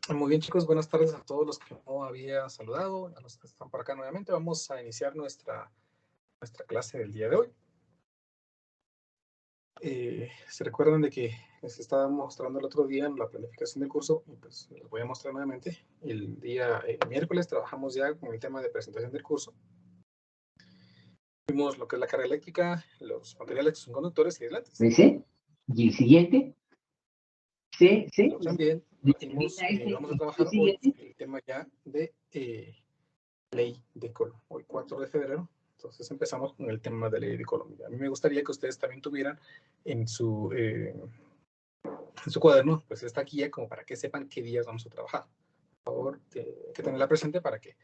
Muy bien, chicos, buenas tardes a todos los que no había saludado, a los que están por acá nuevamente. Vamos a iniciar nuestra clase del día de hoy. ¿Se recuerdan de que les estaba mostrando el otro día en la planificación del curso? Y pues les voy a mostrar nuevamente. El día miércoles trabajamos ya con el tema de presentación del curso. Vimos lo que es la carga eléctrica, los materiales que son conductores y aislantes. ¿Ese? ¿Y el siguiente? Sí. También vamos a trabajar hoy el tema ya de ley de Coulomb, hoy 4 de febrero. Entonces empezamos con el tema de ley de Coulomb. A mí me gustaría que ustedes también tuvieran en su cuaderno, pues esta guía como para que sepan qué días vamos a trabajar. Por favor, que tenerla presente para que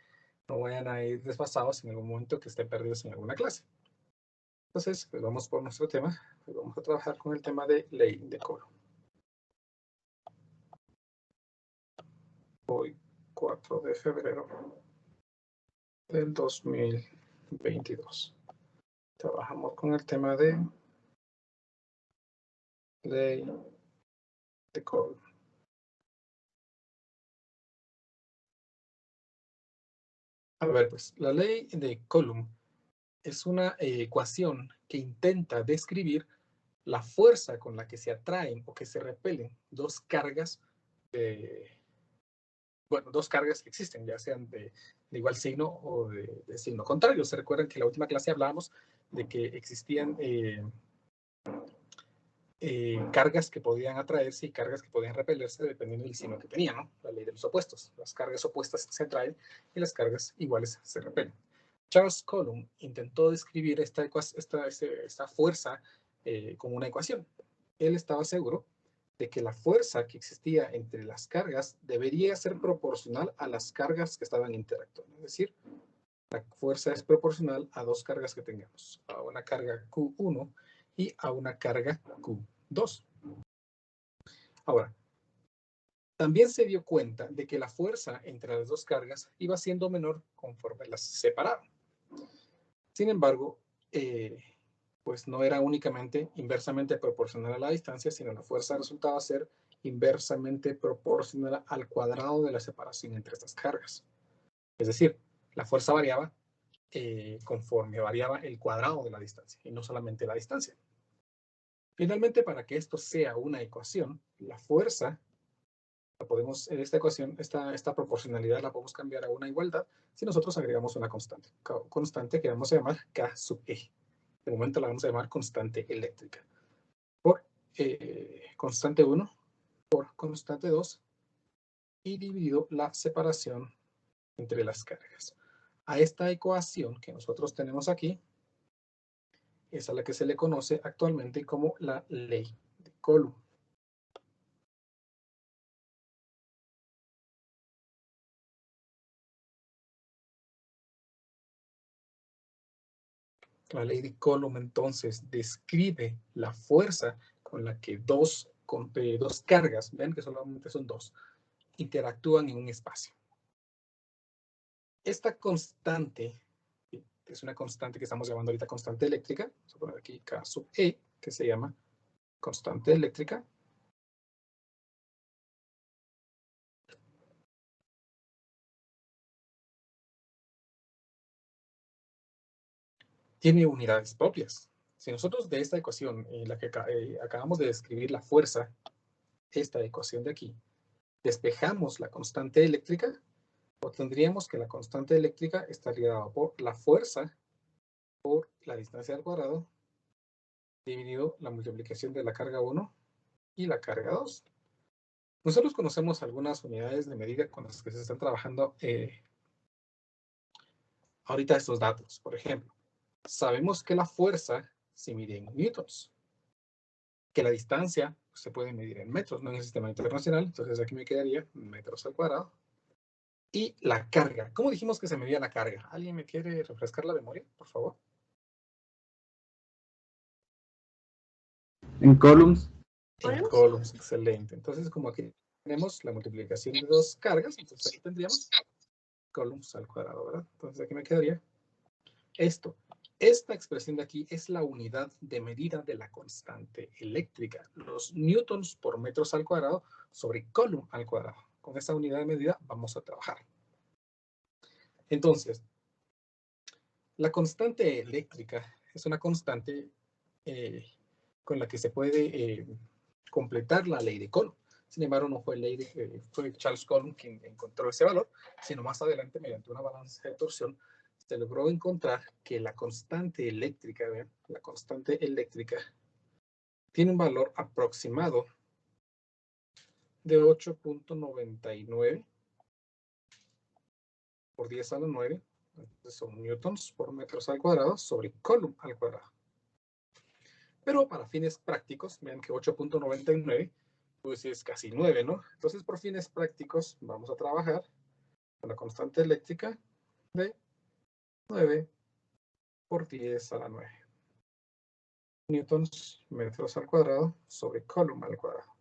no vayan a ir desfasados en algún momento que estén perdidos en alguna clase. Entonces, pues vamos por nuestro tema. Pues vamos a trabajar con el tema de ley de Coulomb. Hoy, 4 de febrero del 2022. Trabajamos con el tema de ley de Coulomb. A ver, pues, la ley de Coulomb es una ecuación que intenta describir la fuerza con la que se atraen o que se repelen dos cargas dos cargas que existen, ya sean de igual signo o de signo contrario. Se recuerdan que en la última clase hablábamos de que existían cargas que podían atraerse y cargas que podían repelerse dependiendo del signo que tenían, ¿no? La ley de los opuestos. Las cargas opuestas se atraen y las cargas iguales se repelen. Charles Coulomb intentó describir esta fuerza con una ecuación. Él estaba seguro de que la fuerza que existía entre las cargas debería ser proporcional a las cargas que estaban interactuando. Es decir, la fuerza es proporcional a dos cargas que tengamos, a una carga Q1 y a una carga Q2. Ahora, también se dio cuenta de que la fuerza entre las dos cargas iba siendo menor conforme las separaban. Sin embargo, pues no era únicamente inversamente proporcional a la distancia, sino la fuerza resultaba ser inversamente proporcional al cuadrado de la separación entre estas cargas. Es decir, la fuerza variaba conforme variaba el cuadrado de la distancia y no solamente la distancia. Finalmente, para que esto sea una ecuación, la fuerza, en esta ecuación, esta proporcionalidad la podemos cambiar a una igualdad si nosotros agregamos una constante que vamos a llamar K sub E. De momento la vamos a llamar constante eléctrica. Por constante 1 por constante 2 y dividido la separación entre las cargas. A esta ecuación que nosotros tenemos aquí es a la que se le conoce actualmente como la ley de Coulomb. La ley de Coulomb entonces describe la fuerza con la que dos cargas, ven que solamente son dos, interactúan en un espacio. Esta constante, que es una constante que estamos llamando ahorita constante eléctrica, vamos a poner aquí K sub E, que se llama constante eléctrica. Tiene unidades propias. Si nosotros de esta ecuación, en la que acabamos de describir la fuerza, esta ecuación de aquí, despejamos la constante eléctrica, obtendríamos que la constante eléctrica estaría dada por la fuerza por la distancia al cuadrado dividido la multiplicación de la carga 1 y la carga 2. Nosotros conocemos algunas unidades de medida con las que se están trabajando ahorita estos datos. Por ejemplo, sabemos que la fuerza se mide en newtons, que la distancia se puede medir en metros, no en el sistema internacional, entonces aquí me quedaría metros al cuadrado. Y la carga, ¿cómo dijimos que se medía la carga? ¿Alguien me quiere refrescar la memoria, por favor? En columns. En columns, excelente. Entonces, como aquí tenemos la multiplicación de dos cargas, entonces aquí tendríamos columns al cuadrado, ¿verdad? Entonces aquí me quedaría esto. Esta expresión de aquí es la unidad de medida de la constante eléctrica. Los newtons por metros al cuadrado sobre coulomb al cuadrado. con esa unidad de medida vamos a trabajar. Entonces, la constante eléctrica es una constante con la que se puede completar la ley de Coulomb. Sin embargo, no fue fue Charles Coulomb quien encontró ese valor, sino más adelante, mediante una balanza de torsión, se logró encontrar que la constante eléctrica, ¿ven? La constante eléctrica tiene un valor aproximado de 8.99 por 10 a la 9, entonces son newtons por metros al cuadrado sobre Coulomb al cuadrado. Pero para fines prácticos, vean que 8.99 pues es casi 9, ¿no? Entonces, por fines prácticos, vamos a trabajar con la constante eléctrica de 9 por 10 a la 9. Newtons metros al cuadrado sobre Coulomb al cuadrado.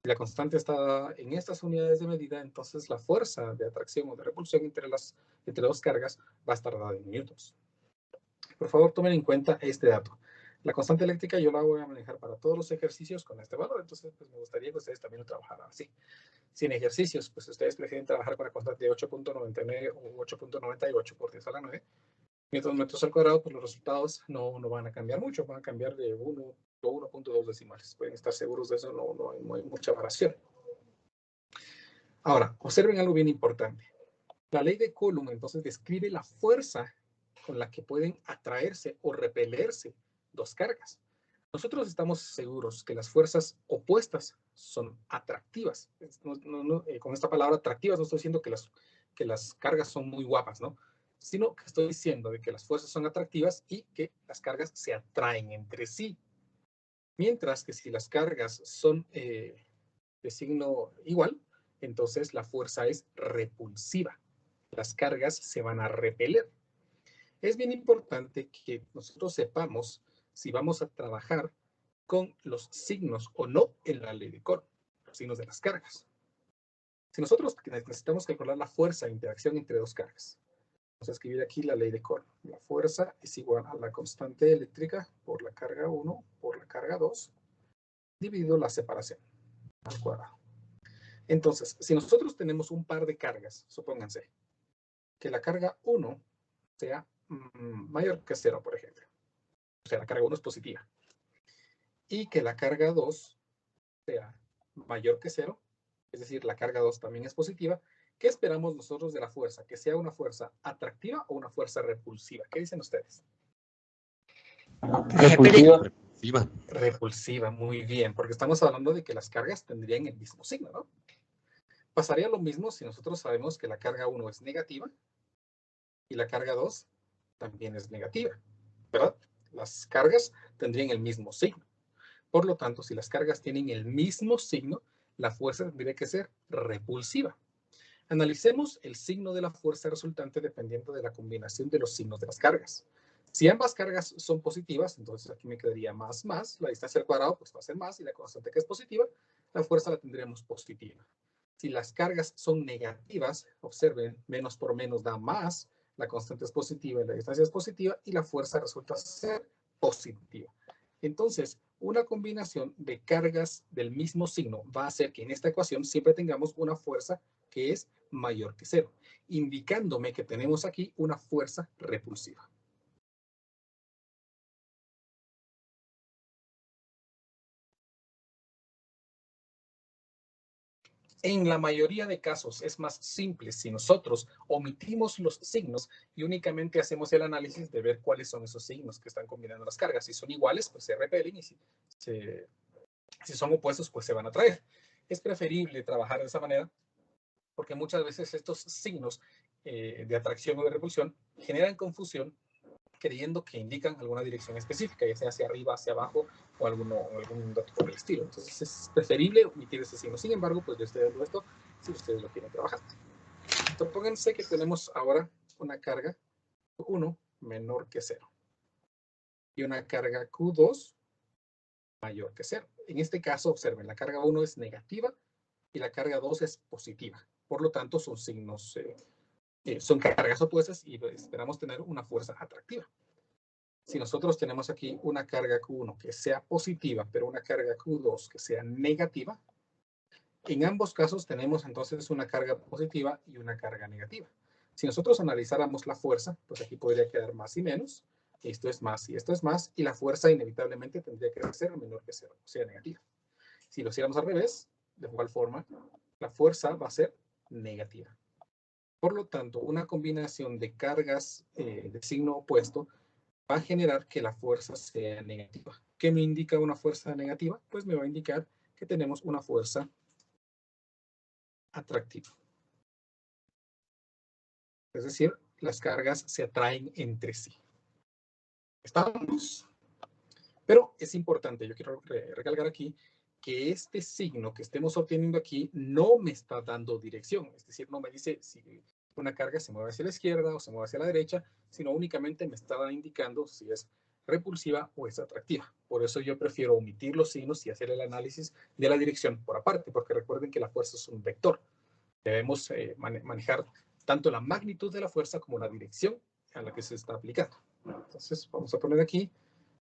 Si la constante está dada en estas unidades de medida, entonces la fuerza de atracción o de repulsión entre dos cargas va a estar dada en newtons. Por favor, tomen en cuenta este dato. La constante eléctrica yo la voy a manejar para todos los ejercicios con este valor, entonces pues me gustaría que ustedes también lo trabajaran así. Si en ejercicios, pues ustedes prefieren trabajar con la constante de 8.99 o 8.98 por 10 a la 9, metros al cuadrado, pues los resultados no van a cambiar mucho, van a cambiar de 1 o 1.2 decimales. Pueden estar seguros de eso, no hay mucha variación. Ahora, observen algo bien importante. La ley de Coulomb entonces describe la fuerza con la que pueden atraerse o repelerse dos cargas. Nosotros estamos seguros que las fuerzas opuestas son atractivas. Con esta palabra atractivas no estoy diciendo que las cargas son muy guapas, ¿no? Sino que estoy diciendo de que las fuerzas son atractivas y que las cargas se atraen entre sí. Mientras que si las cargas son de signo igual, entonces la fuerza es repulsiva. Las cargas se van a repeler. Es bien importante que nosotros sepamos si vamos a trabajar con los signos o no en la ley de Coulomb, los signos de las cargas. Si nosotros necesitamos calcular la fuerza de interacción entre dos cargas, vamos a escribir aquí la ley de Coulomb. La fuerza es igual a la constante eléctrica por la carga 1 por la carga 2 dividido la separación al cuadrado. Entonces, si nosotros tenemos un par de cargas, supónganse que la carga 1 sea mayor que 0, por ejemplo. O sea, la carga 1 es positiva. Y que la carga 2 sea mayor que 0, es decir, la carga 2 también es positiva. ¿Qué esperamos nosotros de la fuerza? ¿Que sea una fuerza atractiva o una fuerza repulsiva? ¿Qué dicen ustedes? Repulsiva. Repulsiva, muy bien, porque estamos hablando de que las cargas tendrían el mismo signo, ¿no? Pasaría lo mismo si nosotros sabemos que la carga 1 es negativa y la carga 2 también es negativa, ¿verdad? Las cargas tendrían el mismo signo. Por lo tanto, si las cargas tienen el mismo signo, la fuerza tendría que ser repulsiva. Analicemos el signo de la fuerza resultante dependiendo de la combinación de los signos de las cargas. Si ambas cargas son positivas, entonces aquí me quedaría más, la distancia al cuadrado pues va a ser más y la constante que es positiva, la fuerza la tendremos positiva. Si las cargas son negativas, observen, menos por menos da más, la constante es positiva y la distancia es positiva y la fuerza resulta ser positiva. Entonces, una combinación de cargas del mismo signo va a hacer que en esta ecuación siempre tengamos una fuerza que es mayor que 0, indicándome que tenemos aquí una fuerza repulsiva. En la mayoría de casos es más simple si nosotros omitimos los signos y únicamente hacemos el análisis de ver cuáles son esos signos que están combinando las cargas. Si son iguales, pues se repelen y si son opuestos, pues se van a atraer. Es preferible trabajar de esa manera porque muchas veces estos signos de atracción o de repulsión generan confusión creyendo que indican alguna dirección específica, ya sea hacia arriba, hacia abajo o algún dato por el estilo. Entonces es preferible omitir ese signo. Sin embargo, pues yo estoy dando esto si ustedes lo quieren trabajar. Entonces pónganse que tenemos ahora una carga Q1 menor que 0 y una carga Q2 mayor que 0. En este caso, observen, la carga 1 es negativa y la carga 2 es positiva. Por lo tanto, son signos, son cargas opuestas y esperamos tener una fuerza atractiva. Si nosotros tenemos aquí una carga Q1 que sea positiva, pero una carga Q2 que sea negativa, En ambos casos tenemos entonces una carga positiva y una carga negativa. Si nosotros analizáramos la fuerza, pues aquí podría quedar más y menos. Esto es más y esto es más. Y la fuerza inevitablemente tendría que ser menor que cero, o sea, negativa. Si lo hiciéramos al revés, de igual forma, la fuerza va a ser negativa. Por lo tanto, una combinación de cargas de signo opuesto va a generar que la fuerza sea negativa. ¿Qué me indica una fuerza negativa? Pues me va a indicar que tenemos una fuerza atractiva. Es decir, las cargas se atraen entre sí. ¿Estamos? Pero es importante, yo quiero recalcar aquí, que este signo que estemos obteniendo aquí no me está dando dirección. Es decir, no me dice si una carga se mueve hacia la izquierda o se mueve hacia la derecha, sino únicamente me está indicando si es repulsiva o es atractiva. Por eso yo prefiero omitir los signos y hacer el análisis de la dirección por aparte, porque recuerden que la fuerza es un vector. Debemos manejar tanto la magnitud de la fuerza como la dirección a la que se está aplicando. Entonces, vamos a poner aquí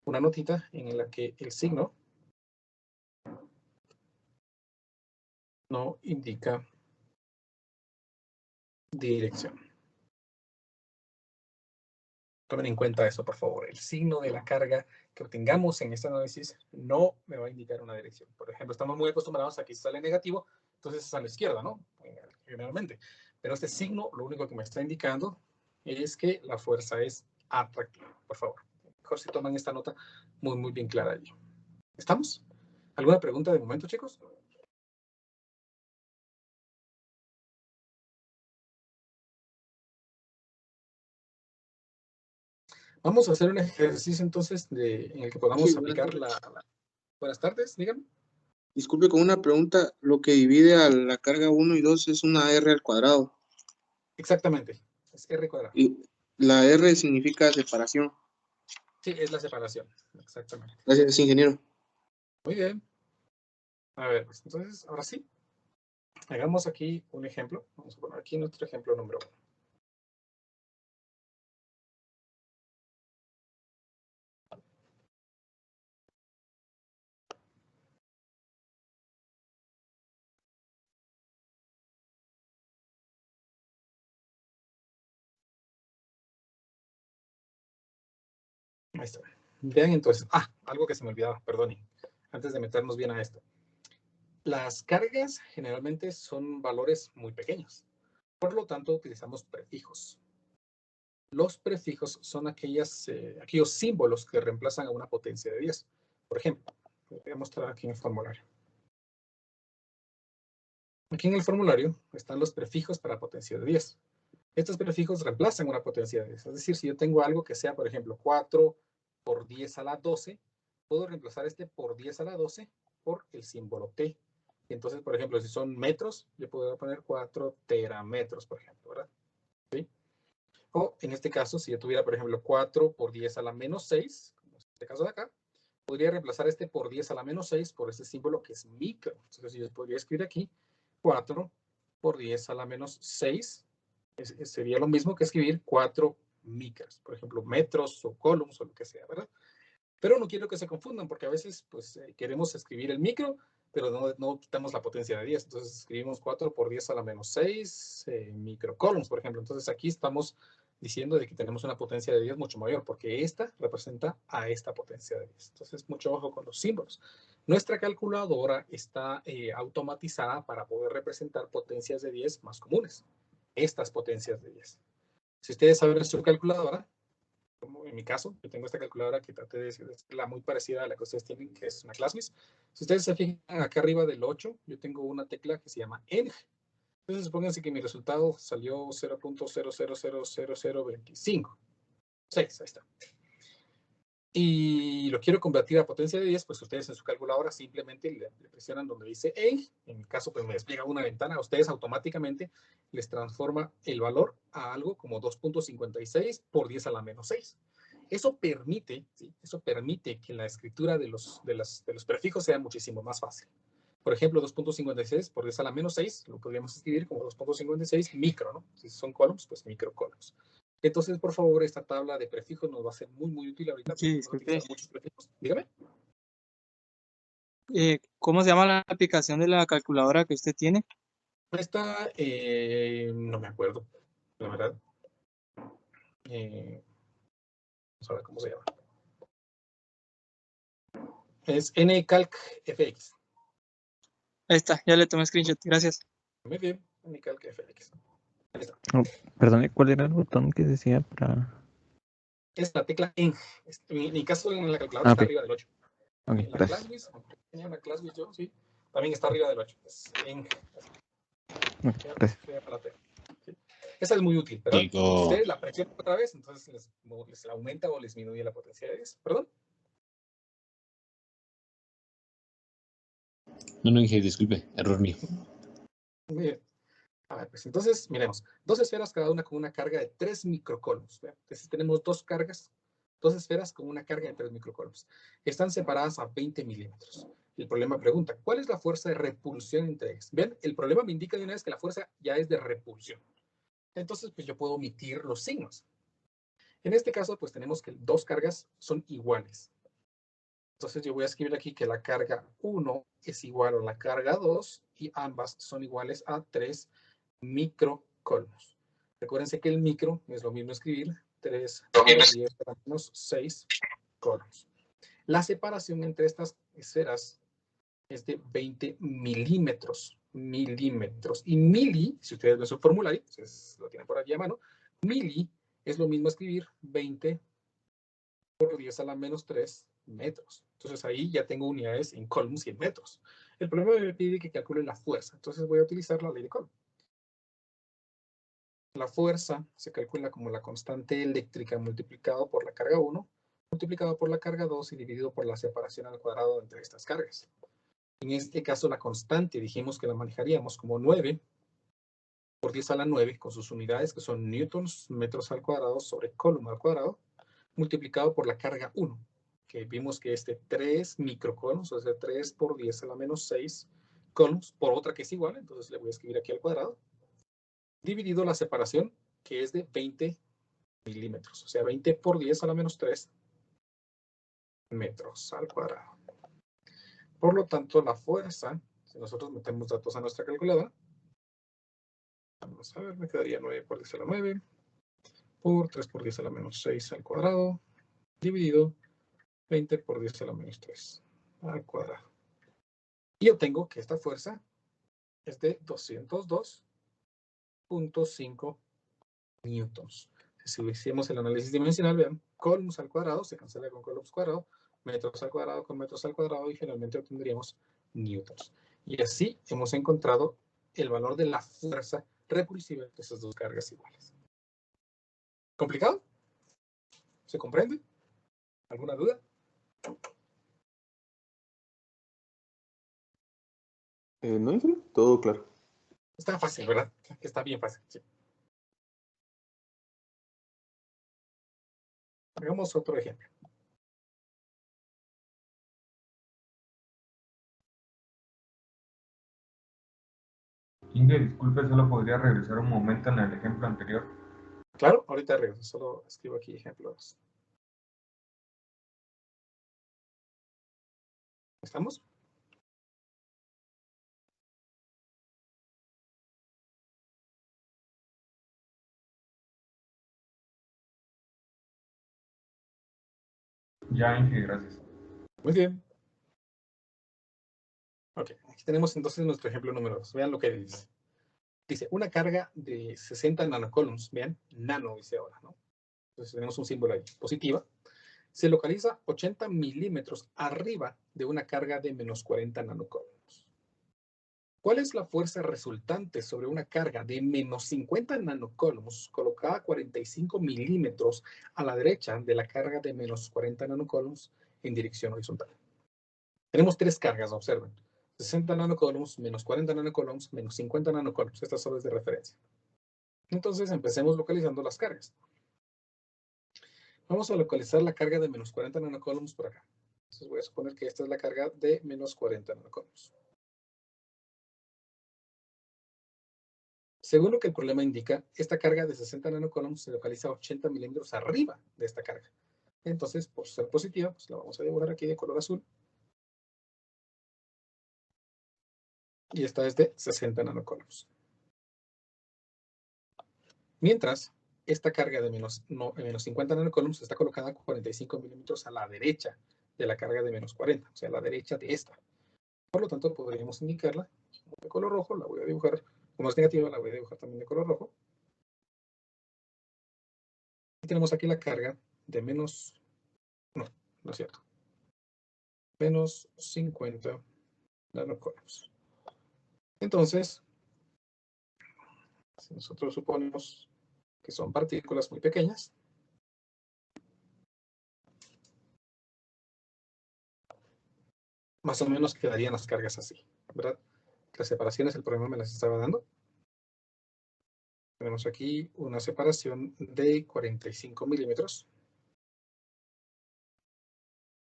una notita en la que el signo no indica dirección. Tomen en cuenta eso, por favor. El signo de la carga que obtengamos en este análisis no me va a indicar una dirección. Por ejemplo, estamos muy acostumbrados a que si sale negativo, entonces es a la izquierda, ¿no? Generalmente. Pero este signo lo único que me está indicando es que la fuerza es atractiva. Por favor, mejor si toman esta nota muy, muy bien clara allí. ¿Estamos? ¿Alguna pregunta de momento, chicos? Vamos a hacer un ejercicio entonces en el que podamos Sí, aplicar Buenas tardes, díganme. disculpe, con una pregunta. Lo que divide a la carga 1 y 2 es una R al cuadrado. Exactamente, es R cuadrado. Y la R significa separación. Sí, es la separación, exactamente. Gracias, ingeniero. Muy bien. A ver, pues entonces, ahora sí, hagamos aquí un ejemplo. Vamos a poner aquí nuestro ejemplo número 1. Ahí está. Vean entonces, algo que se me olvidaba, perdonen, antes de meternos bien a esto. Las cargas generalmente son valores muy pequeños. Por lo tanto, utilizamos prefijos. Los prefijos son aquellos símbolos que reemplazan a una potencia de 10. Por ejemplo, voy a mostrar aquí en el formulario. Aquí en el formulario están los prefijos para potencia de 10. Estos prefijos reemplazan una potencia de 10. Es decir, si yo tengo algo que sea, por ejemplo, 4 por 10 a la 12, puedo reemplazar este por 10 a la 12 por el símbolo T. Entonces, por ejemplo, si son metros, yo puedo poner 4 terametros, por ejemplo, ¿verdad? ¿Sí? O en este caso, si yo tuviera, por ejemplo, 4 por 10 a la menos 6, como es este caso de acá, podría reemplazar este por 10 a la menos 6 por este símbolo que es micro. Entonces, yo podría escribir aquí 4 por 10 a la menos 6 sería lo mismo que escribir 4 micras, por ejemplo, metros o columns o lo que sea, ¿verdad? Pero no quiero que se confundan porque a veces pues queremos escribir el micro, pero no quitamos la potencia de 10. Entonces escribimos 4 por 10 a la menos 6 microcolumns, por ejemplo. Entonces aquí estamos diciendo de que tenemos una potencia de 10 mucho mayor porque esta representa a esta potencia de 10. Entonces mucho ojo con los símbolos. Nuestra calculadora está automatizada para poder representar potencias de 10 más comunes. Estas potencias de 10. Si ustedes saben su calculadora, como en mi caso, yo tengo esta calculadora que traté de la muy parecida a la que ustedes tienen, que es una Classmiss. Si ustedes se fijan acá arriba del 8, yo tengo una tecla que se llama ENG. Entonces, supónganse que mi resultado salió 0.000025. 6, ahí está. Y lo quiero convertir a potencia de 10, pues ustedes en su calculadora simplemente le presionan donde dice ENG. En mi caso, pues me despliega una ventana. A ustedes automáticamente les transforma el valor a algo como 2.56 por 10 a la menos 6. Eso permite, ¿sí? Eso permite que la escritura de los prefijos sea muchísimo más fácil. Por ejemplo, 2.56 por 10 a la menos 6 lo podríamos escribir como 2.56 micro, ¿no? Si son columns, pues microcolumns. Entonces, por favor, esta tabla de prefijos nos va a ser muy, muy útil ahorita. Sí, Vamos a utilizar muchos prefijos. Dígame. ¿Cómo se llama la aplicación de la calculadora que usted tiene? Esta, no me acuerdo, la verdad. Vamos a ver cómo se llama. Es NCalc FX. Ahí está, ya le tomé screenshot, gracias. Muy bien, NCalc FX. Ahí está. Oh, perdón, ¿cuál era el botón que decía para...? Es la tecla ENG. En mi caso, en la calculadora está ok. arriba del 8. Ok, En la gracias. ClassWiz, aunque tenía una ClassWiz yo, sí, también está arriba del 8. Es ENG. Ok, gracias. Sí. Esa es muy útil, ¿verdad? Si Chico. ustedes la presionan otra vez, entonces les aumenta o les disminuye la potencia de eso. ¿Perdón? No, dije, disculpe, error mío. Muy bien. A ver, pues entonces, miremos. Dos esferas, cada una con una carga de 3 microcoulombs. Entonces tenemos dos cargas, dos esferas con una carga de 3 microcoulombs. Están separadas a 20 milímetros. El problema pregunta, ¿cuál es la fuerza de repulsión entre ellas? Bien, el problema me indica de una vez que la fuerza ya es de repulsión. Entonces, pues yo puedo omitir los signos. En este caso, pues tenemos que dos cargas son iguales. Entonces yo voy a escribir aquí que la carga 1 es igual a la carga 2 y ambas son iguales a 3 microcoulombs. Recuérdense que el micro es lo mismo escribir 3 por 10 a la menos 6 coulombs. La separación entre estas esferas es de 20 milímetros. Y mili, si ustedes ven su formulario, ustedes lo tienen por aquí a mano, mili es lo mismo escribir 20 por 10 a la menos 3 metros. Entonces ahí ya tengo unidades en coulombs y en metros. El problema me pide que calcule la fuerza. Entonces voy a utilizar la ley de Coulomb. La fuerza se calcula como la constante eléctrica multiplicado por la carga 1, multiplicado por la carga 2 y dividido por la separación al cuadrado entre estas cargas. En este caso la constante dijimos que la manejaríamos como 9 por 10 a la 9 con sus unidades que son newtons, metros al cuadrado sobre coulomb al cuadrado, multiplicado por la carga 1, que vimos que es de 3 microcoulombs, o sea, 3 por 10 a la menos 6 coulombs, por otra que es igual, entonces le voy a escribir aquí al cuadrado, dividido la separación, que es de 20 milímetros, o sea, 20 por 10 a la menos 3 metros al cuadrado. Por lo tanto, la fuerza, si nosotros metemos datos a nuestra calculadora, vamos a ver, me quedaría 9 por 10 a la 9, por 3 por 10 a la menos 6 al cuadrado, dividido 20 por 10 a la menos 3 al cuadrado. Y obtengo que esta fuerza es de 202.5 newtons. Si hicimos el análisis dimensional, vean, coulombs al cuadrado se cancela con coulombs cuadrado, metros al cuadrado con metros al cuadrado y finalmente obtendríamos newtons. Y así hemos encontrado el valor de la fuerza repulsiva de esas dos cargas iguales. ¿Complicado? ¿Se comprende? ¿Alguna duda? No, Ángel, todo claro. Está fácil, ¿verdad? Está bien fácil. Sí. Hagamos otro ejemplo. Inge, disculpe, solo podría regresar un momento en el ejemplo anterior. Claro, ahorita regreso. Solo escribo aquí ejemplos. ¿Estamos? Ya, Inge, gracias. Muy bien. Ok, aquí tenemos entonces nuestro ejemplo número 2. Vean lo que dice. Dice, una carga de 60 nanocoulombs. Vean, nano dice ahora, ¿no? Entonces tenemos un símbolo ahí, positiva. Se localiza 80 milímetros arriba de una carga de menos 40 nanocoulombs. ¿Cuál es la fuerza resultante sobre una carga de menos 50 nanocoulombs colocada a 45 milímetros a la derecha de la carga de menos 40 nanocoulombs en dirección horizontal? Tenemos tres cargas, observen. 60 nanocoulombs, menos 40 nanocoulombs, menos 50 nanocoulombs. Estas son las de referencia. Entonces, empecemos localizando las cargas. Vamos a localizar la carga de menos 40 nanocoulombs por acá. Entonces, voy a suponer que esta es la carga de menos 40 nanocoulombs. Según lo que el problema indica, esta carga de 60 nanocoulombs se localiza a 80 milímetros arriba de esta carga. Entonces, por ser positiva, pues la vamos a dibujar aquí de color azul. Y esta es de 60 nanocoulombs. Mientras, esta carga de menos 50 nanocoulombs está colocada a 45 milímetros a la derecha de la carga de menos 40, o sea, a la derecha de esta. Por lo tanto, podríamos indicarla de color rojo, la voy a dibujar, como es negativa, la voy a dibujar también de color rojo. Y tenemos aquí la carga de menos, no es cierto, menos 50 nanocoulombs. Entonces, si nosotros suponemos que son partículas muy pequeñas, más o menos quedarían las cargas así, ¿verdad? Las separaciones, el problema me las estaba dando. Tenemos aquí una separación de 45 milímetros.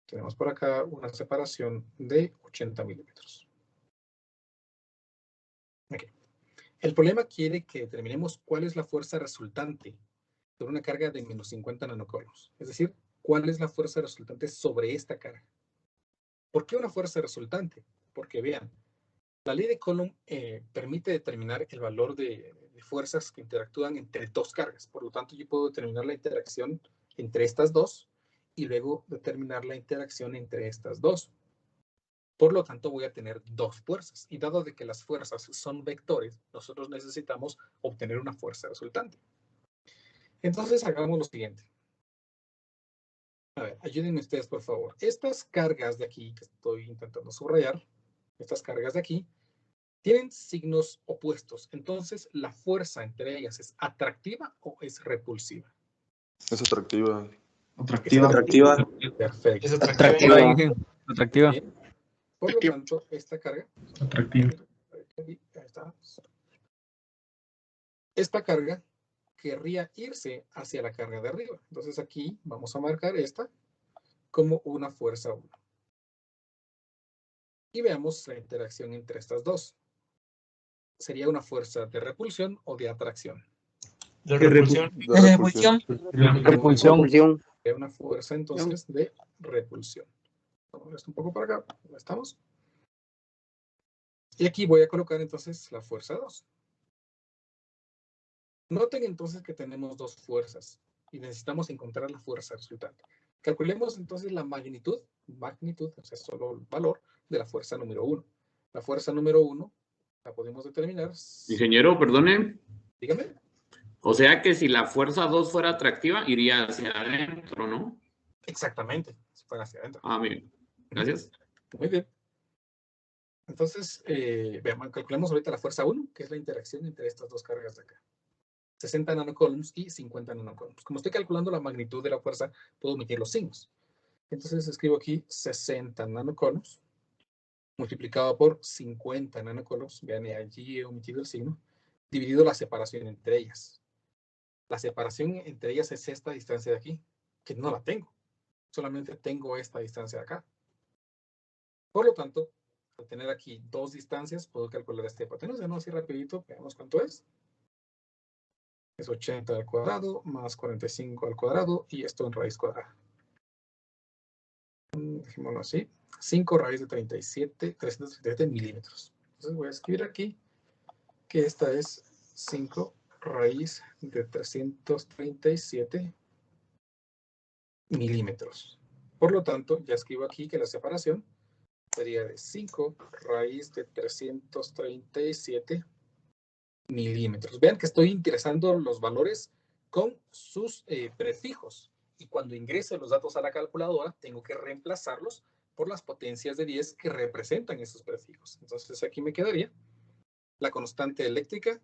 Tenemos por acá una separación de 80 milímetros. Okay. El problema quiere que determinemos cuál es la fuerza resultante sobre una carga de menos 50 nanocoulombs. Es decir, cuál es la fuerza resultante sobre esta carga. ¿Por qué una fuerza resultante? Porque vean, la ley de Coulomb permite determinar el valor de fuerzas que interactúan entre dos cargas. Por lo tanto, yo puedo determinar la interacción entre estas dos y luego determinar la interacción entre estas dos. Por lo tanto, voy a tener dos fuerzas. Y dado de que las fuerzas son vectores, nosotros necesitamos obtener una fuerza resultante. Entonces, hagamos lo siguiente. A ver, ayúdenme ustedes, por favor. Estas cargas de aquí, que estoy intentando subrayar, estas cargas de aquí, tienen signos opuestos. Entonces, ¿la fuerza entre ellas es atractiva o es repulsiva? Es atractiva. Es atractiva. Perfecto. Es atractiva, dije. Atractiva. Bien. Por lo tanto, esta carga... Atractivo. Ahí está. Esta carga querría irse hacia la carga de arriba. Entonces, aquí vamos a marcar esta como una fuerza 1. Y veamos la interacción entre estas dos. ¿Sería una fuerza de repulsión o de atracción? De repulsión. De repulsión. Repulsión. Sería una fuerza entonces de repulsión. Vamos esto un poco para acá. ¿Dónde estamos? Y aquí voy a colocar entonces la fuerza 2. Noten entonces que tenemos dos fuerzas y necesitamos encontrar la fuerza resultante. Calculemos entonces la magnitud, o sea, solo el valor de la fuerza número 1. La fuerza número 1 la podemos determinar. Ingeniero, perdone. Dígame. O sea que si la fuerza 2 fuera atractiva, iría hacia adentro, ¿no? Exactamente, si fuera hacia adentro. Ah, bien. Gracias. Muy bien. Entonces, veamos, calculemos ahorita la fuerza 1, que es la interacción entre estas dos cargas de acá. 60 nanocoulombs y 50 nanocoulombs. Como estoy calculando la magnitud de la fuerza, puedo omitir los signos. Entonces escribo aquí 60 nanocoulombs multiplicado por 50 nanocoulombs. Vean, allí he omitido el signo. Dividido la separación entre ellas. La separación entre ellas es esta distancia de aquí, que no la tengo. Solamente tengo esta distancia de acá. Por lo tanto, al tener aquí dos distancias, puedo calcular esta hipotenusa, ¿no? Así rapidito, veamos cuánto es. Es 80 al cuadrado más 45 al cuadrado y esto en raíz cuadrada. Dejémoslo así. 5 raíz de 337 milímetros. Entonces voy a escribir aquí que esta es 5 raíz de 337 milímetros. Por lo tanto, ya escribo aquí que la separación sería de 5 raíz de 337 milímetros. Vean que estoy interesando los valores con sus prefijos. Y cuando ingrese los datos a la calculadora, tengo que reemplazarlos por las potencias de 10 que representan esos prefijos. Entonces aquí me quedaría la constante eléctrica,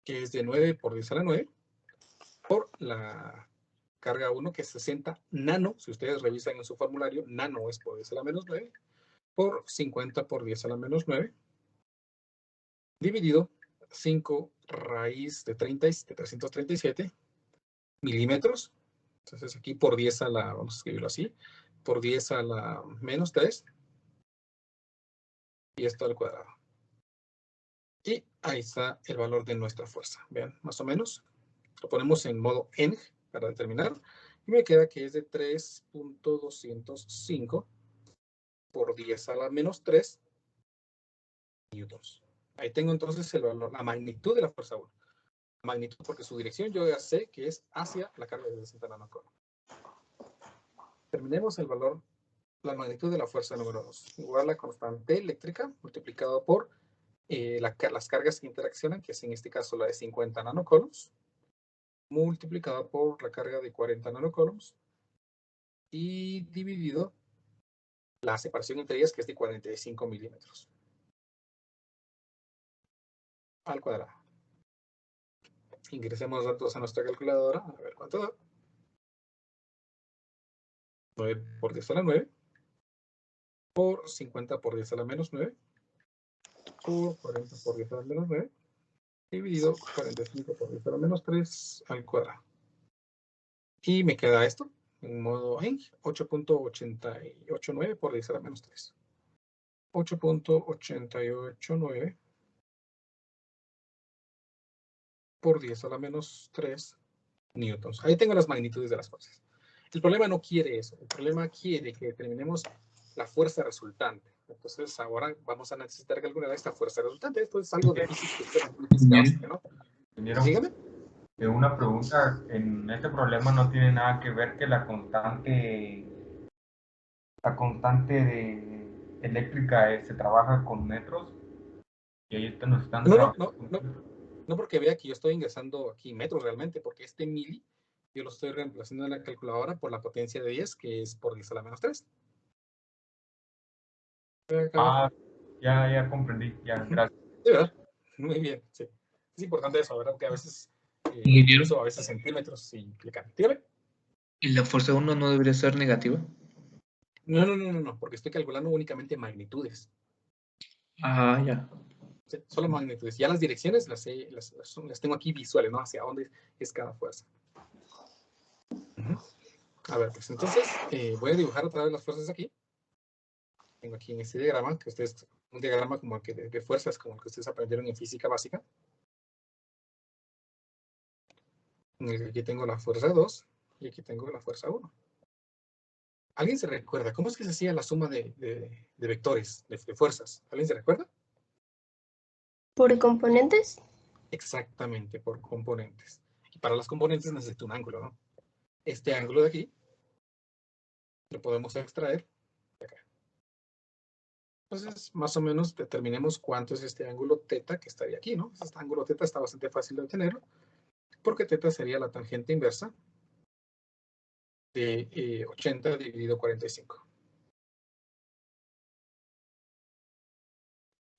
que es de 9 por 10 a la 9, por la carga 1, que es 60 nano. Si ustedes revisan en su formulario, nano es por 10 a la menos 9, por 50 por 10 a la menos 9, dividido 5 raíz de 337 milímetros. Entonces aquí por 10 a la, vamos a escribirlo así, por 10 a la menos 3. Y esto al cuadrado. Y ahí está el valor de nuestra fuerza. Vean, más o menos. Lo ponemos en modo N para determinar. Y me queda que es de 3.205 por 10 a la menos 3 N newtons. Ahí tengo entonces el valor, la magnitud de la fuerza 1. La magnitud, porque su dirección yo ya sé que es hacia la carga de 60 nanocoulomb. Terminemos el valor, la magnitud de la fuerza número 2. Igual la constante eléctrica multiplicado por las cargas que interaccionan, que es en este caso la de 50 nanocoulombs, multiplicada por la carga de 40 nanocoulombs y dividido la separación entre ellas, que es de 45 milímetros al cuadrado. Ingresemos datos a nuestra calculadora, a ver cuánto da. 9 por 10 a la 9, por 50 por 10 a la menos 9, por 40 por 10 a la menos 9, dividido 45 por 10 a la menos 3 al cuadrado. Y me queda esto, en modo ENG, 8.889 por 10 a la menos 3. 8.889 por 10 a la menos 3 newtons. Ahí tengo las magnitudes de las fuerzas. El problema no quiere eso. El problema quiere que determinemos la fuerza resultante. Entonces ahora vamos a necesitar calcular esta fuerza resultante. Esto es algo de física básica, ¿no? Dígame. Una pregunta, en este problema no tiene nada que ver que la constante eléctrica se trabaja con metros. Y ahí nos están No, porque vea que yo estoy ingresando aquí metros realmente, porque este mili yo lo estoy reemplazando en la calculadora por la potencia de 10, que es por 10 a la menos 3. Ah, ya comprendí, ya, gracias. De verdad, muy bien, sí. Es importante eso, ¿verdad? Porque a veces, incluso a veces centímetros sí implican. Dígame. ¿Y la fuerza 1 no debería ser negativa? No, porque estoy calculando únicamente magnitudes. Ah, ya. Sí, solo magnitudes. Ya las direcciones las tengo aquí visuales, ¿no? Hacia dónde es cada fuerza. A ver, pues entonces voy a dibujar otra vez las fuerzas aquí. Tengo aquí en este diagrama, que ustedes, un diagrama como el que de fuerzas, como el que ustedes aprendieron en física básica. En el que aquí tengo la fuerza 2 y aquí tengo la fuerza 1. ¿Alguien se recuerda? ¿Cómo es que se hacía la suma de vectores, de fuerzas? ¿Alguien se recuerda? ¿Por componentes? Exactamente, por componentes. Y para las componentes necesito un ángulo, ¿no? Este ángulo de aquí lo podemos extraer de acá. Entonces, más o menos determinemos cuánto es este ángulo θ que estaría aquí, ¿no? Este ángulo θ está bastante fácil de obtenerlo, porque θ sería la tangente inversa de 80 dividido 45.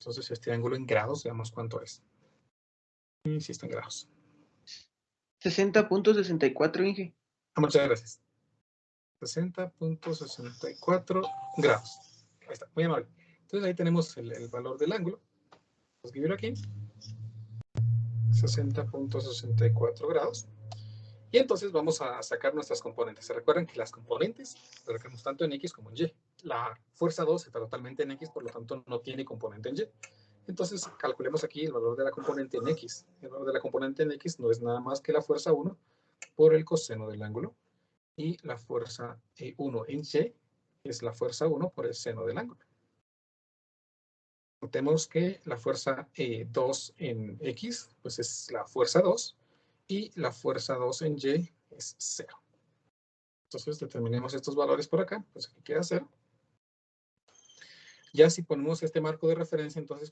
Entonces, este ángulo en grados, veamos cuánto es. Y si está en grados. 60.64, Inge. Muchas gracias. 60.64 grados. Ahí está, muy amable. Entonces, ahí tenemos el valor del ángulo. Vamos a escribirlo aquí. 60.64 grados. Y entonces vamos a sacar nuestras componentes. Se recuerdan que las componentes las sacamos tanto en X como en Y. La fuerza 2 está totalmente en X, por lo tanto no tiene componente en Y. Entonces calculemos aquí el valor de la componente en X. El valor de la componente en X no es nada más que la fuerza 1 por el coseno del ángulo. Y la fuerza 1 en Y es la fuerza 1 por el seno del ángulo. Notemos que la fuerza 2 en X pues es la fuerza 2. Y la fuerza 2 en Y es 0. Entonces determinemos estos valores por acá, pues aquí queda 0. Ya si ponemos este marco de referencia, entonces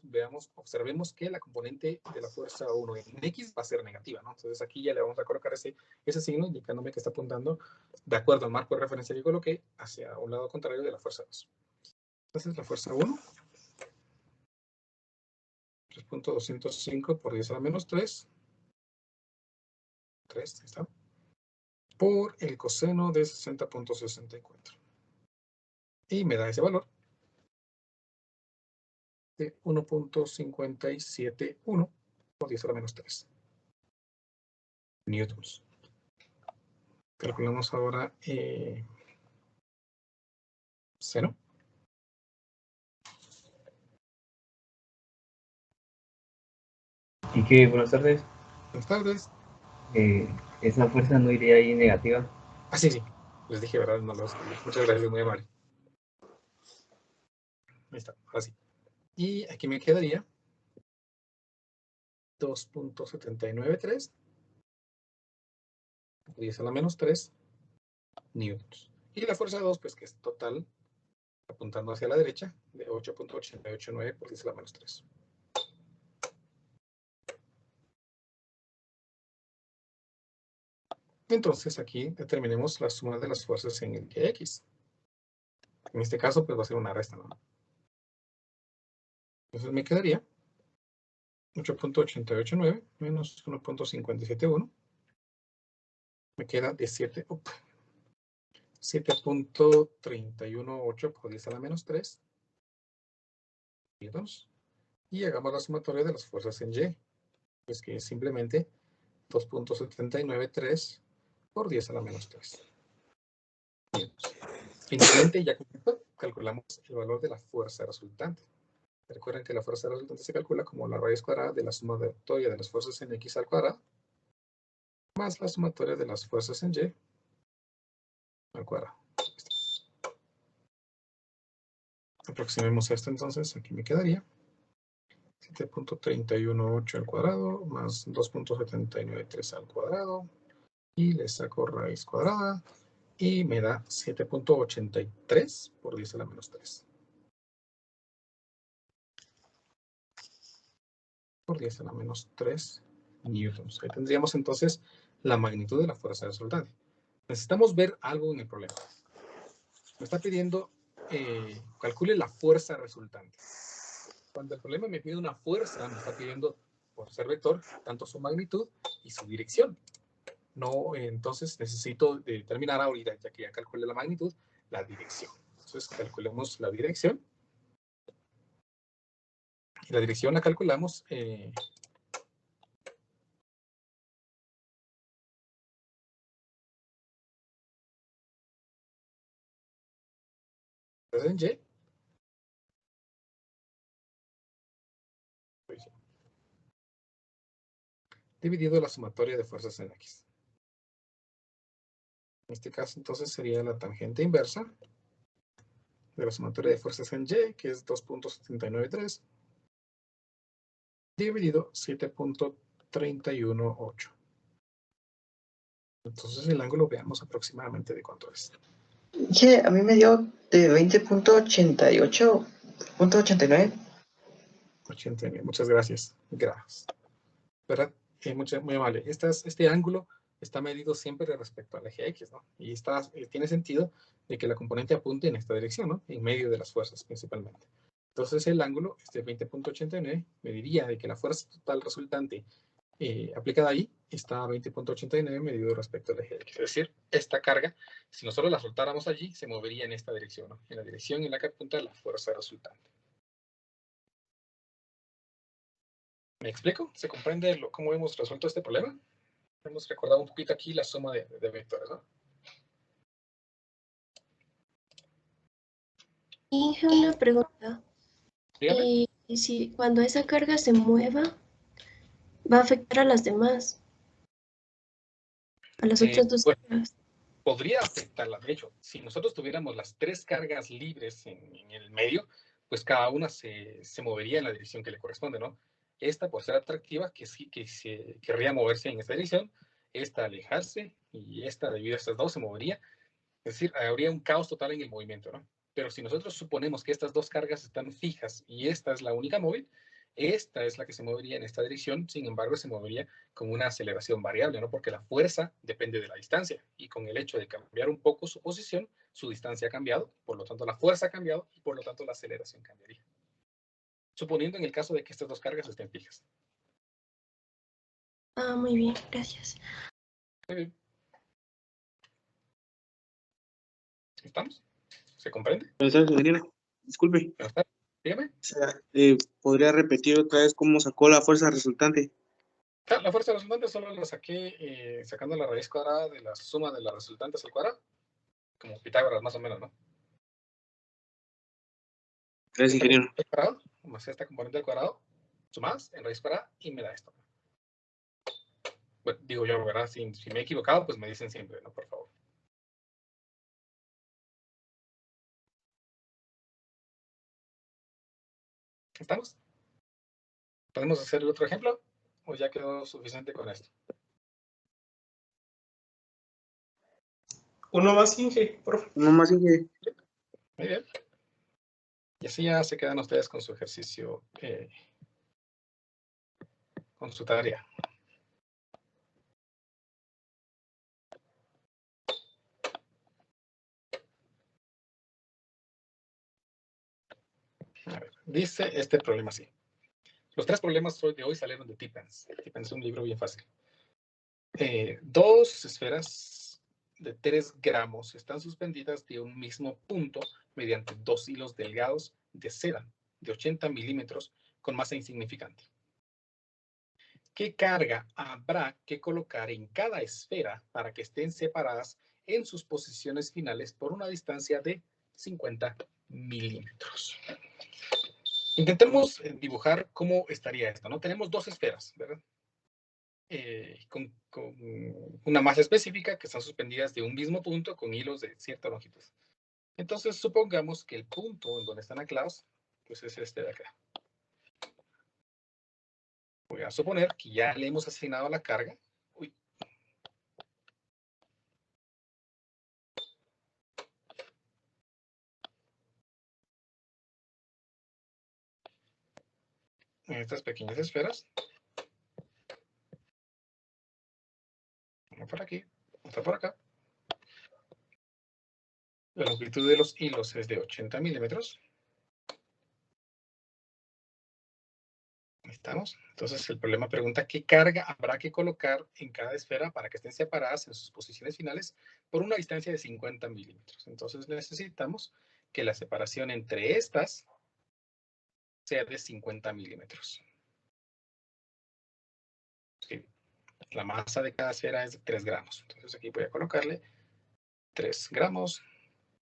observemos que la componente de la fuerza 1 en X va a ser negativa, ¿no? Entonces aquí ya le vamos a colocar ese signo indicándome que está apuntando de acuerdo al marco de referencia que coloqué hacia un lado contrario de la fuerza 2. Entonces la fuerza 1, 3.205 por 10 a la menos 3. 3, ahí está, por el coseno de 60.64. Y me da ese valor de 1.571 por 10 a la menos 3 newtons. Calculamos ahora 0. ¿Y qué? Buenas tardes. Buenas tardes. ¿Esa fuerza no iría ahí negativa? Ah, sí. Les dije, ¿verdad? No lo escribí. Muchas gracias, muy amable. Ahí está, ahora sí. Y aquí me quedaría 2.793 por 10 a la menos 3 newtons. Y la fuerza 2, pues que es total, apuntando hacia la derecha, de 8.889 por 10 a la menos 3. Entonces aquí determinemos la suma de las fuerzas en el X. En este caso, pues va a ser una resta, ¿no? Entonces me quedaría 8.889 menos 1.571. Me queda 7.318 por 10 a la menos 3. Y hagamos la sumatoria de las fuerzas en Y. Pues que es simplemente 2.793 por 10 a la menos 3. Finalmente, ya calculamos el valor de la fuerza resultante. Recuerden que la fuerza resultante se calcula como la raíz cuadrada de la sumatoria de las fuerzas en X al cuadrado más la sumatoria de las fuerzas en Y al cuadrado. Aproximemos esto entonces, aquí me quedaría 7.318 al cuadrado más 2.793 al cuadrado y le saco raíz cuadrada y me da 7.83 por 10 a la menos 3. Por 10 a la menos 3 newtons. Ahí tendríamos entonces la magnitud de la fuerza resultante. Necesitamos ver algo en el problema. Me está pidiendo calcule la fuerza resultante. Cuando el problema me pide una fuerza, me está pidiendo, por ser vector, tanto su magnitud y su dirección. No, entonces necesito determinar ahorita, ya que ya calculé la magnitud, la dirección. Entonces calculemos la dirección. Y la dirección la calculamos en Y. Dividido la sumatoria de fuerzas en X. En este caso, entonces, sería la tangente inversa de la sumatoria de fuerzas en Y, que es 2.793, dividido 7.318. Entonces, el ángulo, veamos aproximadamente de cuánto es. Sí, a mí me dio de 20.88.89. 89, muchas gracias. Gracias. ¿Verdad? Muy amable. Este ángulo está medido siempre respecto al eje X, ¿no? Y tiene sentido de que la componente apunte en esta dirección, ¿no? En medio de las fuerzas, principalmente. Entonces, el ángulo, 20.89, me diría de que la fuerza total resultante aplicada ahí está a 20.89 medido respecto al eje X. Es decir, esta carga, si nosotros la soltáramos allí, se movería en esta dirección, ¿no? En la dirección en la que apunta la fuerza resultante. ¿Me explico? ¿Se comprende cómo hemos resuelto este problema? Hemos recordado un poquito aquí la suma de vectores, ¿no? Y una pregunta. Dígame. Si cuando esa carga se mueva, va a afectar a las demás, a las otras dos cargas. Podría afectarla. De hecho, si nosotros tuviéramos las tres cargas libres en el medio, pues cada una se movería en la dirección que le corresponde, ¿no? Esta, por ser atractiva, que sí que se querría moverse en esta dirección, esta alejarse, y esta, debido a estas dos, se movería. Es decir, habría un caos total en el movimiento, ¿no? Pero si nosotros suponemos que estas dos cargas están fijas y esta es la única móvil, esta es la que se movería en esta dirección, sin embargo, se movería con una aceleración variable, ¿no? Porque la fuerza depende de la distancia, y con el hecho de cambiar un poco su posición, su distancia ha cambiado, por lo tanto la fuerza ha cambiado, y por lo tanto la aceleración cambiaría. Suponiendo en el caso de que estas dos cargas estén fijas. Ah, muy bien, gracias. Muy bien. ¿Estamos? ¿Se comprende? Disculpe. Dígame. O sea, ¿podría repetir otra vez cómo sacó la fuerza resultante? La fuerza resultante solo la saqué sacando la raíz cuadrada de la suma de las resultantes al cuadrado. Como Pitágoras, más o menos, ¿no? Gracias, ingeniero. El cuadrado, más esta componente al cuadrado, sumadas en raíz cuadrada y me da esto. Bueno, digo yo, ¿verdad? Si me he equivocado, pues me dicen siempre, ¿no? Por favor. ¿Estamos? ¿Podemos hacer el otro ejemplo? ¿O ya quedó suficiente con esto? Uno más, Inge, por favor. Uno más, Inge. Muy bien. Y así ya se quedan ustedes con su ejercicio, con su tarea. A ver, dice este problema así. Los 3 problemas de hoy salieron de Tippens. Tippens es un libro bien fácil. 2 esferas de 3 gramos están suspendidas de un mismo punto mediante 2 hilos delgados de seda de 80 milímetros con masa insignificante. ¿Qué carga habrá que colocar en cada esfera para que estén separadas en sus posiciones finales por una distancia de 50 milímetros? Intentemos dibujar cómo estaría esto, ¿no? Tenemos 2 esferas, ¿verdad? Con una masa específica que están suspendidas de un mismo punto con hilos de cierta longitud. Entonces, supongamos que el punto en donde están anclados, pues es este de acá. Voy a suponer que ya le hemos asignado la carga. Uy. En estas pequeñas esferas. Una por aquí, otra por acá. La longitud de los hilos es de 80 milímetros. Ahí estamos. Entonces el problema pregunta qué carga habrá que colocar en cada esfera para que estén separadas en sus posiciones finales por una distancia de 50 milímetros. Entonces necesitamos que la separación entre estas sea de 50 milímetros. Sí. La masa de cada esfera es de 3 gramos. Entonces aquí voy a colocarle 3 gramos,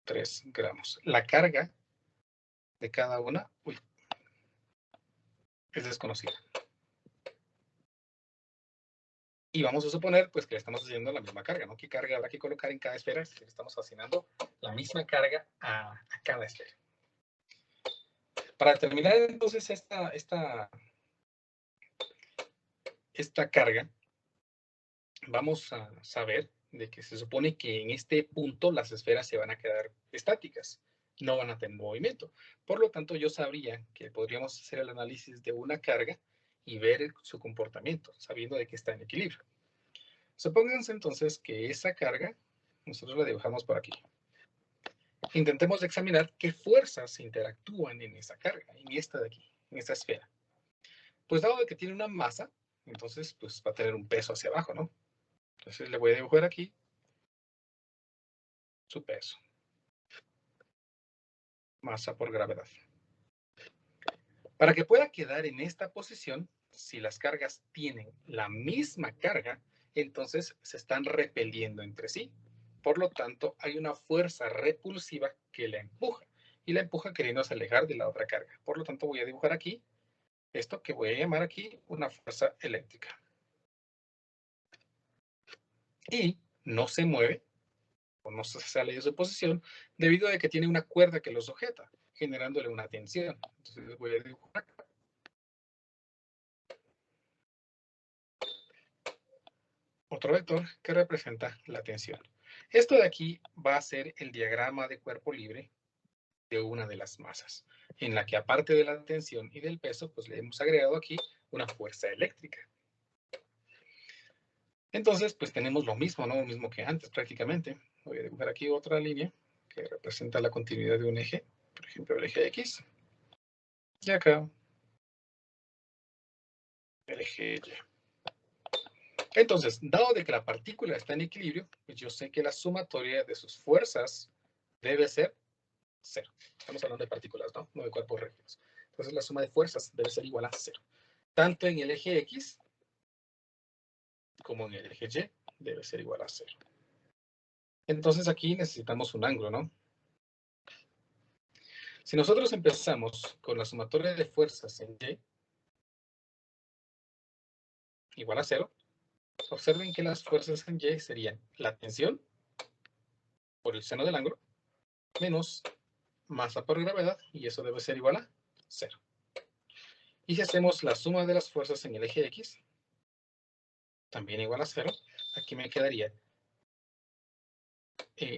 3 gramos. La carga de cada una, es desconocida. Y vamos a suponer pues que le estamos haciendo la misma carga, ¿no? ¿Qué carga habrá que colocar en cada esfera? Si le estamos asignando la misma carga a cada esfera. Para determinar entonces esta carga, vamos a saber de que se supone que en este punto las esferas se van a quedar estáticas, no van a tener movimiento. Por lo tanto, yo sabría que podríamos hacer el análisis de una carga y ver su comportamiento, sabiendo de que está en equilibrio. Supónganse entonces que esa carga, nosotros la dibujamos por aquí. Intentemos examinar qué fuerzas interactúan en esa carga, en esta de aquí, en esta esfera. Pues dado que tiene una masa, entonces pues va a tener un peso hacia abajo, ¿no? Entonces le voy a dibujar aquí su peso. Masa por gravedad. Para que pueda quedar en esta posición, si las cargas tienen la misma carga, entonces se están repeliendo entre sí. Por lo tanto, hay una fuerza repulsiva que la empuja. Y la empuja queriéndose alejar de la otra carga. Por lo tanto, voy a dibujar aquí esto que voy a llamar aquí una fuerza eléctrica. Y no se mueve, o no se sale de su posición, debido a que tiene una cuerda que lo sujeta, generándole una tensión. Entonces voy a dibujar acá. Otro vector que representa la tensión. Esto de aquí va a ser el diagrama de cuerpo libre de una de las masas, en la que aparte de la tensión y del peso, pues le hemos agregado aquí una fuerza eléctrica. Entonces, pues tenemos lo mismo, ¿no? Lo mismo que antes prácticamente. Voy a dibujar aquí otra línea que representa la continuidad de un eje, por ejemplo el eje X. Y acá el eje Y. Entonces, dado de que la partícula está en equilibrio, pues yo sé que la sumatoria de sus fuerzas debe ser 0. Estamos hablando de partículas, ¿no? No de cuerpos rígidos. Entonces, la suma de fuerzas debe ser igual a 0. Tanto en el eje X como en el eje Y debe ser igual a 0. Entonces, aquí necesitamos un ángulo, ¿no? Si nosotros empezamos con la sumatoria de fuerzas en Y igual a 0, observen que las fuerzas en Y serían la tensión por el seno del ángulo menos masa por gravedad, y eso debe ser igual a 0. Y si hacemos la suma de las fuerzas en el eje X, también igual a 0. Aquí me quedaría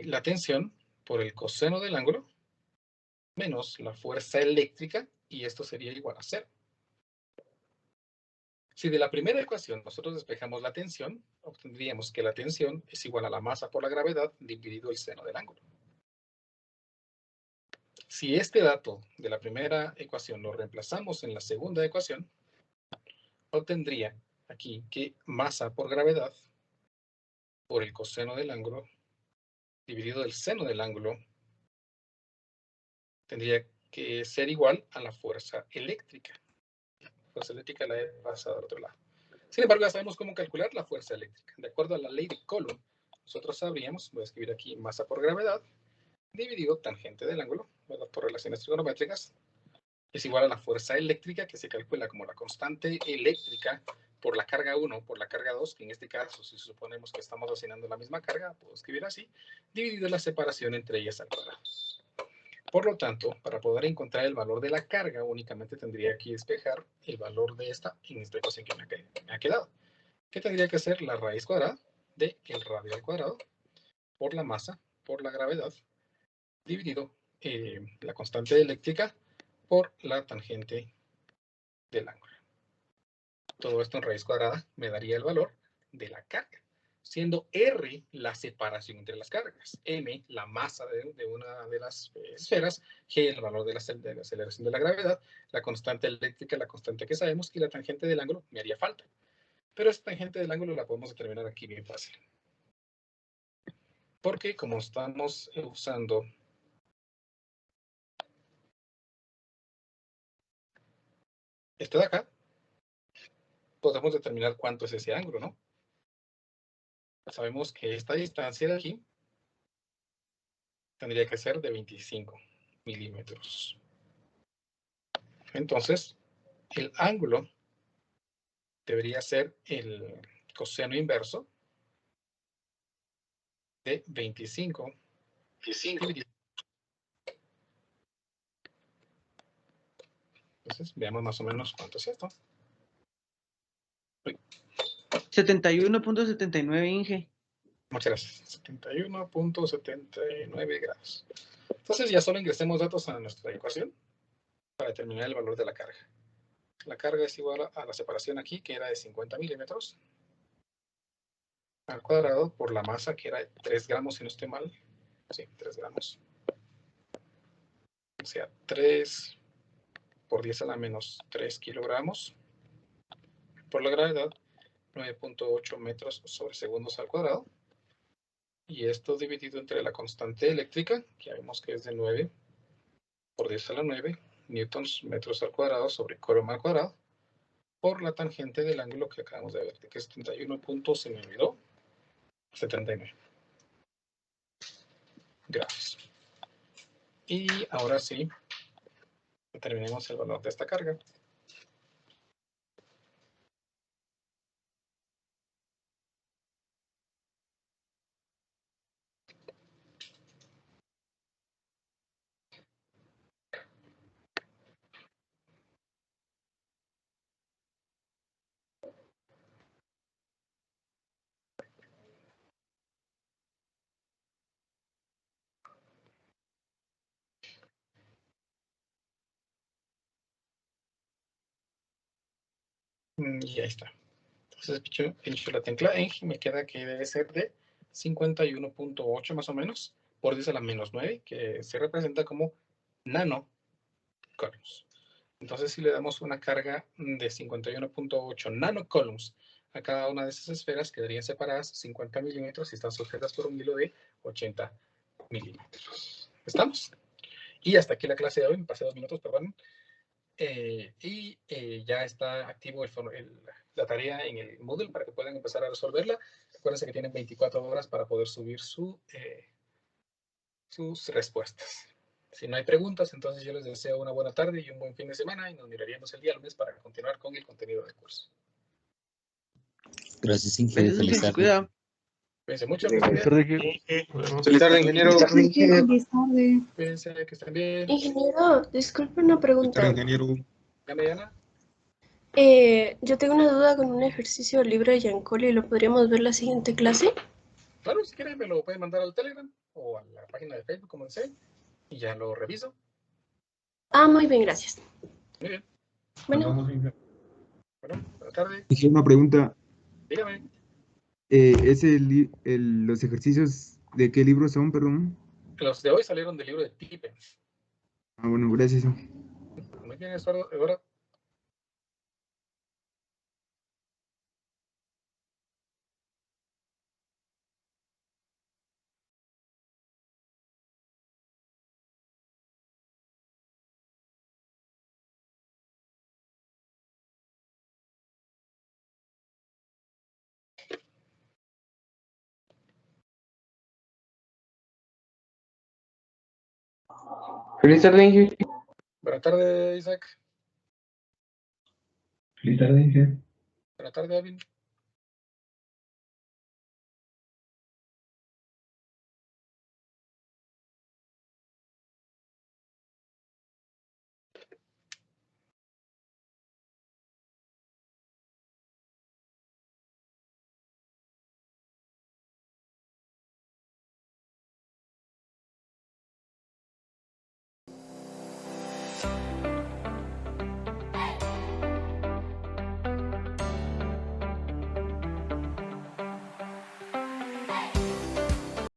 la tensión por el coseno del ángulo menos la fuerza eléctrica, y esto sería igual a 0. Si de la primera ecuación nosotros despejamos la tensión, obtendríamos que la tensión es igual a la masa por la gravedad dividido el seno del ángulo. Si este dato de la primera ecuación lo reemplazamos en la segunda ecuación, obtendría aquí que masa por gravedad por el coseno del ángulo dividido el seno del ángulo tendría que ser igual a la fuerza eléctrica. La fuerza eléctrica la he pasado al otro lado. Sin embargo, ya sabemos cómo calcular la fuerza eléctrica. De acuerdo a la ley de Coulomb, nosotros sabríamos, voy a escribir aquí masa por gravedad, dividido tangente del ángulo, ¿verdad? Por relaciones trigonométricas, es igual a la fuerza eléctrica, que se calcula como la constante eléctrica por la carga 1 por la carga 2, que en este caso, si suponemos que estamos asignando la misma carga, puedo escribir así, dividido la separación entre ellas al cuadrado. Por lo tanto, para poder encontrar el valor de la carga, únicamente tendría que despejar el valor de esta en esta ecuación que me ha quedado. ¿Qué tendría que ser? La raíz cuadrada de el radio al cuadrado por la masa, por la gravedad, dividido la constante eléctrica por la tangente del ángulo. Todo esto en raíz cuadrada me daría el valor de la carga, siendo R la separación entre las cargas, M la masa de una de las esferas, G el valor de la aceleración de la gravedad, la constante eléctrica, la constante que sabemos, y la tangente del ángulo me haría falta. Pero esta tangente del ángulo la podemos determinar aquí bien fácil. Porque como estamos usando este de acá, podemos determinar cuánto es ese ángulo, ¿no? Sabemos que esta distancia de aquí tendría que ser de 25 milímetros. Entonces, el ángulo debería ser el coseno inverso de 25. Entonces, veamos más o menos cuánto es esto. 71.79, Inge. Muchas gracias. 71.79 grados. Entonces ya solo ingresemos datos a nuestra ecuación para determinar el valor de la carga. La carga es igual a la separación aquí, que era de 50 milímetros, al cuadrado por la masa, que era de 3 gramos, si no estoy mal. Sí, 3 gramos. O sea, 3 por 10 a la menos 3 kilogramos. Por la gravedad, 9.8 metros sobre segundos al cuadrado. Y esto dividido entre la constante eléctrica, que vemos que es de 9 por 10 a la 9 newtons metros al cuadrado sobre Coulomb al cuadrado, por la tangente del ángulo que acabamos de ver, que es 31.79 grados. Y ahora sí, determinemos el valor de esta carga. Y ahí está. Entonces, pincho la tecla en y me queda que debe ser de 51.8 más o menos, por 10 a la menos 9, que se representa como nanocoulombs. Entonces, si le damos una carga de 51.8 nanocoulombs a cada una de esas esferas, quedarían separadas 50 milímetros y están sujetas por un hilo de 80 milímetros. ¿Estamos? Y hasta aquí la clase de hoy. Me pasé 2 minutos, perdón. Ya está activo la tarea en el Moodle para que puedan empezar a resolverla. Acuérdense que tienen 24 horas para poder subir sus respuestas. Si no hay preguntas, entonces yo les deseo una buena tarde y un buen fin de semana y nos miraríamos el día lunes para continuar con el contenido del curso. Gracias, Inge. Feliz tarde. Cuidado. Cuídense mucho. Feliz tarde, ingeniero. Feliz tarde. Cuídense, que estén bien. Ingeniero, disculpe una pregunta. Ingeniero. Ana y Ana. Yo tengo una duda con un ejercicio del libro de Giancoli. ¿Lo podríamos ver la siguiente clase? Claro, si quieren me lo pueden mandar al Telegram o a la página de Facebook, como deseen, y ya lo reviso. Ah, muy bien, gracias. Muy bien. Bueno, Bueno, buenas tardes. Dije una pregunta. Dígame. ¿Los ejercicios de qué libro son, perdón? Los de hoy salieron del libro de Pippen. Ah, bueno, gracias. Muy bien, Eduardo. Feliz tarde, Inge. Buenas tardes, Isaac. Feliz tarde, Inge. Buenas tardes, Alvin.